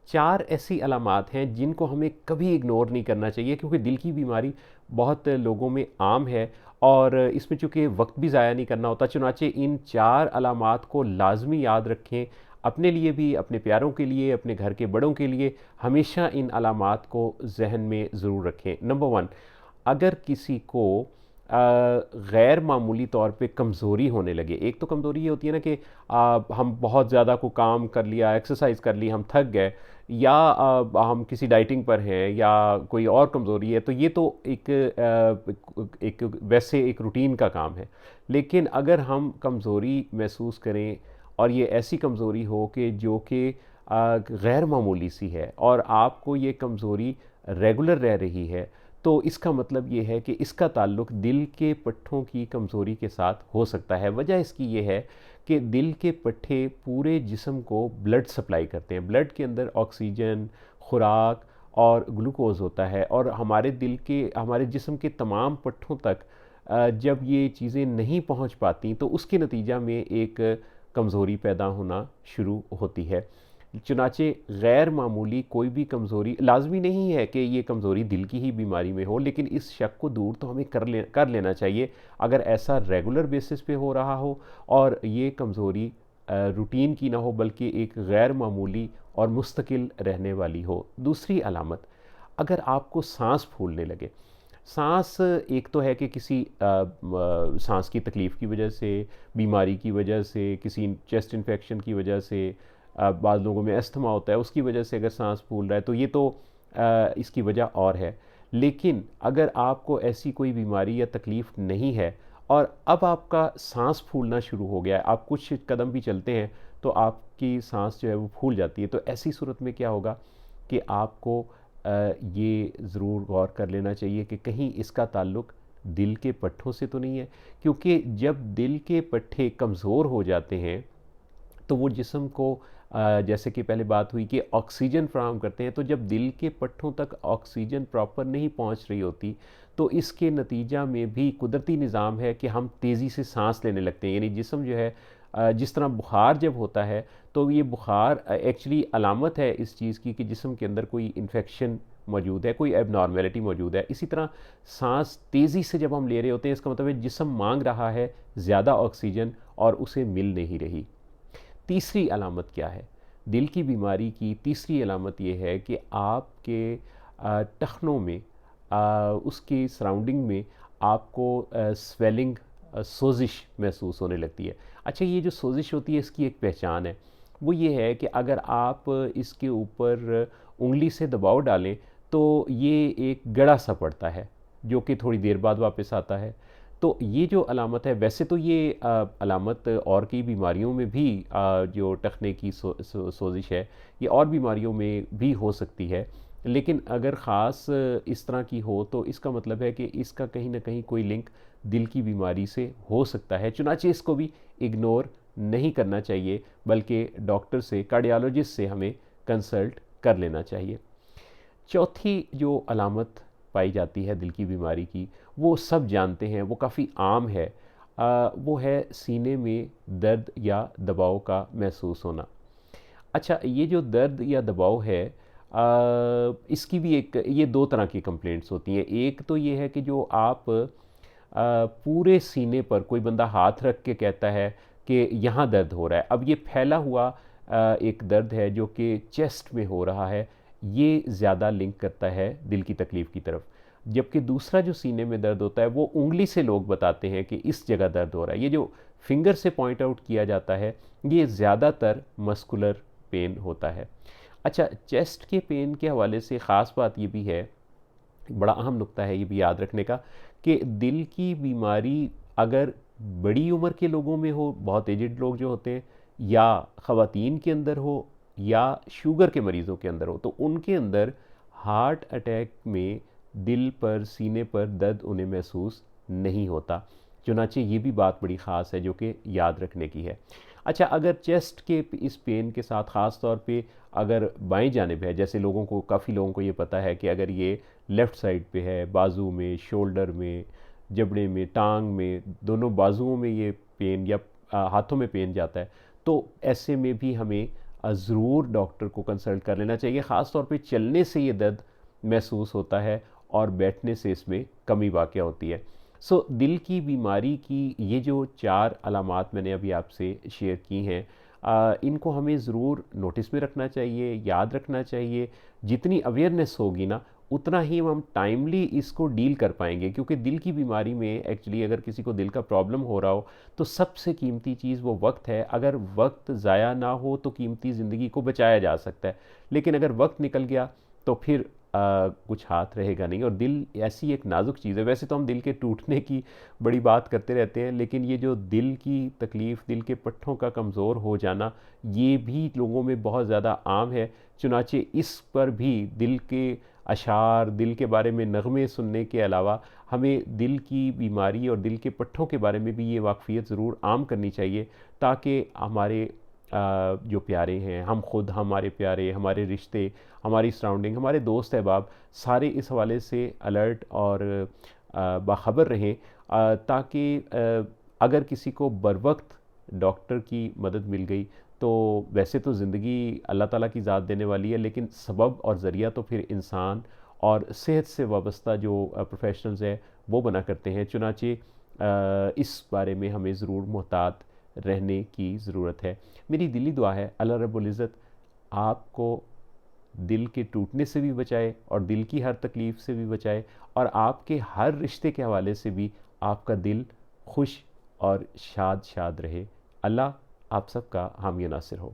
4 ऐसी अलामात हैं जिनको हमें कभी इग्नोर नहीं करना चाहिए, क्योंकि दिल की बीमारी बहुत लोगों में आम है और इसमें चूँकि वक्त भी ज़ाया नहीं करना होता, चुनाचे इन 4 अलामात को लाजमी याद रखें। अपने लिए भी, अपने प्यारों के लिए, अपने घर के बड़ों के लिए हमेशा इन अलामात को जहन में ज़रूर रखें। नंबर 1, अगर किसी को गैर मामूली तौर पे कमज़ोरी होने लगे, एक तो कमज़ोरी ये होती है ना कि हम बहुत ज़्यादा को काम कर लिया, एक्सरसाइज कर ली, हम थक गए, या हम किसी डाइटिंग पर हैं, या कोई और कमज़ोरी है, तो ये तो एक वैसे एक रूटीन का काम है। लेकिन अगर हम कमज़ोरी महसूस करें और ये ऐसी कमज़ोरी हो कि जो कि गैर मामूली सी है और आपको ये कमज़ोरी रेगुलर रह रही है, तो इसका मतलब ये है कि इसका ताल्लुक दिल के पट्ठों की कमज़ोरी के साथ हो सकता है। वजह इसकी ये है कि दिल के पट्ठे पूरे जिस्म को ब्लड सप्लाई करते हैं। ब्लड के अंदर ऑक्सीजन, खुराक और ग्लूकोज़ होता है, और हमारे जिस्म के तमाम पट्ठों तक जब ये चीज़ें नहीं पहुंच पाती तो उसके नतीजा में एक कमज़ोरी पैदा होना शुरू होती है। चुनाचे गैर मामूली कोई भी कमज़ोरी, लाजमी नहीं है कि ये कमज़ोरी दिल की ही बीमारी में हो, लेकिन इस शक को दूर तो हमें कर लेना चाहिए अगर ऐसा रेगुलर बेसिस पे हो रहा हो और ये कमज़ोरी रूटीन की ना हो बल्कि एक गैर मामूली और मुस्तकिल रहने वाली हो। दूसरी अलामत, अगर आपको सांस फूलने लगे। सांस एक तो है कि किसी सांस की तकलीफ़ की वजह से, बीमारी की वजह से, किसी चेस्ट इन्फेक्शन की वजह से, बाद लोगों में अस्थमा होता है, उसकी वजह से अगर सांस फूल रहा है तो ये तो इसकी वजह और है। लेकिन अगर आपको ऐसी कोई बीमारी या तकलीफ़ नहीं है और अब आपका सांस फूलना शुरू हो गया है, आप कुछ कदम भी चलते हैं तो आपकी सांस जो है वो फूल जाती है, तो ऐसी सूरत में क्या होगा कि आपको ये ज़रूर गौर कर लेना चाहिए कि कहीं इसका ताल्लुक दिल के पट्ठों से तो नहीं है, क्योंकि जब दिल के पट्ठे कमज़ोर हो जाते हैं तो वो जिस्म को जैसे कि पहले बात हुई कि ऑक्सीजन फ़राहम करते हैं, तो जब दिल के पट्ठों तक ऑक्सीजन प्रॉपर नहीं पहुंच रही होती तो इसके नतीजा में भी कुदरती निज़ाम है कि हम तेज़ी से सांस लेने लगते हैं। यानी जिस्म जो है, जिस तरह बुखार जब होता है तो ये बुखार एक्चुअली अलामत है इस चीज़ की कि जिस्म के अंदर कोई इन्फेक्शन मौजूद है, कोई एबनॉर्मेलिटी मौजूद है। इसी तरह सांस तेज़ी से जब हम ले रहे होते हैं, इसका मतलब है जिस्म मांग रहा है ज़्यादा ऑक्सीजन और उसे मिल नहीं रही। तीसरी अलामत क्या है? दिल की बीमारी की तीसरी अलामत ये है कि आपके टखनों में, उसकी सराउंडिंग में आपको स्वेलिंग, सोजिश महसूस होने लगती है। अच्छा, ये जो सोजिश होती है इसकी एक पहचान है, वो ये है कि अगर आप इसके ऊपर उंगली से दबाव डालें तो ये एक गड़ा सा पड़ता है जो कि थोड़ी देर बाद वापस आता है। तो ये जो अलामत है, वैसे तो ये अलामत और कई बीमारियों में भी, जो टखने की सोजिश है, ये और बीमारियों में भी हो सकती है, लेकिन अगर ख़ास इस तरह की हो तो इसका मतलब है कि इसका कहीं ना कहीं कोई लिंक दिल की बीमारी से हो सकता है। चुनाचे इसको भी इग्नोर नहीं करना चाहिए, बल्कि डॉक्टर से, कार्डियोलॉजिस्ट से हमें कंसल्ट कर लेना चाहिए। चौथी जो अलामत पाई जाती है दिल की बीमारी की, वो सब जानते हैं, वो काफ़ी आम है, वो है सीने में दर्द या दबाव का महसूस होना। अच्छा, ये जो दर्द या दबाव है, इसकी भी ये दो तरह की कंप्लेंट्स होती हैं। एक तो ये है कि जो आप पूरे सीने पर कोई बंदा हाथ रख के कहता है कि यहाँ दर्द हो रहा है। अब ये फैला हुआ एक दर्द है जो कि चेस्ट में हो रहा है, ये ज़्यादा लिंक करता है दिल की तकलीफ़ की तरफ। जबकि दूसरा जो सीने में दर्द होता है वो उंगली से लोग बताते हैं कि इस जगह दर्द हो रहा है। ये जो फिंगर से पॉइंट आउट किया जाता है ये ज़्यादातर मस्कुलर पेन होता है। अच्छा, चेस्ट के पेन के हवाले से ख़ास बात ये भी है, बड़ा अहम नुक्ता है ये भी याद रखने का, कि दिल की बीमारी अगर बड़ी उम्र के लोगों में हो, बहुत एजड लोग जो होते हैं, या ख़वातीन के अंदर हो, या शुगर के मरीज़ों के अंदर हो, तो उनके अंदर हार्ट अटैक में दिल पर, सीने पर दर्द उन्हें महसूस नहीं होता। चुनाचे ये भी बात बड़ी ख़ास है जो कि याद रखने की है। अच्छा, अगर चेस्ट के इस पेन के साथ ख़ास तौर पे अगर बाएं जानिब है, जैसे लोगों को, काफ़ी लोगों को ये पता है कि अगर ये लेफ़्ट साइड पे है, बाजू में, शोल्डर में, जबड़े में, टांग में, दोनों बाजुओं में ये पेन, या हाथों में पेन जाता है, तो ऐसे में भी हमें ज़रूर डॉक्टर को कंसल्ट कर लेना चाहिए। ख़ास तौर पे चलने से ये दर्द महसूस होता है और बैठने से इसमें कमी वाक़या होती है। दिल की बीमारी की ये जो 4 अलामात मैंने अभी आपसे शेयर की हैं, इनको हमें ज़रूर नोटिस में रखना चाहिए, याद रखना चाहिए। जितनी अवेयरनेस होगी ना, उतना ही हम टाइमली इसको डील कर पाएंगे, क्योंकि दिल की बीमारी में एक्चुअली अगर किसी को दिल का प्रॉब्लम हो रहा हो तो सबसे कीमती चीज़ वो वक्त है। अगर वक्त ज़ाया ना हो तो कीमती ज़िंदगी को बचाया जा सकता है, लेकिन अगर वक्त निकल गया तो फिर कुछ हाथ रहेगा नहीं। और दिल ऐसी एक नाजुक चीज़ है। वैसे तो हम दिल के टूटने की बड़ी बात करते रहते हैं, लेकिन ये जो दिल की तकलीफ़, दिल के पट्ठों का कमज़ोर हो जाना, ये भी लोगों में बहुत ज़्यादा आम है। चुनाचे इस पर भी दिल के अशार, दिल के बारे में नग़मे सुनने के अलावा हमें दिल की बीमारी और दिल के पट्ठों के बारे में भी ये वाक़फ़ियत ज़रूर आम करनी चाहिए, ताकि हमारे जो प्यारे हैं, हम खुद, हमारे प्यारे, हमारे रिश्ते, हमारी सराउंडिंग, हमारे दोस्त अहबाब, सारे इस हवाले से अलर्ट और बाखबर रहें, ताकि अगर किसी को बरवक्त डॉक्टर की मदद मिल गई तो वैसे तो ज़िंदगी अल्लाह ताला की ज़ात देने वाली है, लेकिन सबब और ज़रिया तो फिर इंसान और सेहत से वाबस्ता जो प्रोफेशनल्स हैं वो बना करते हैं। चुनाचे इस बारे में हमें ज़रूर मोहतात रहने की ज़रूरत है। मेरी दिली दुआ है अल्लाह रब्बुल इज़्ज़त आपको दिल के टूटने से भी बचाए और दिल की हर तकलीफ़ से भी बचाए, और आपके हर रिश्ते के हवाले से भी आपका दिल खुश और शाद शाद रहे। अल्लाह आप सबका हामी नासिर हो।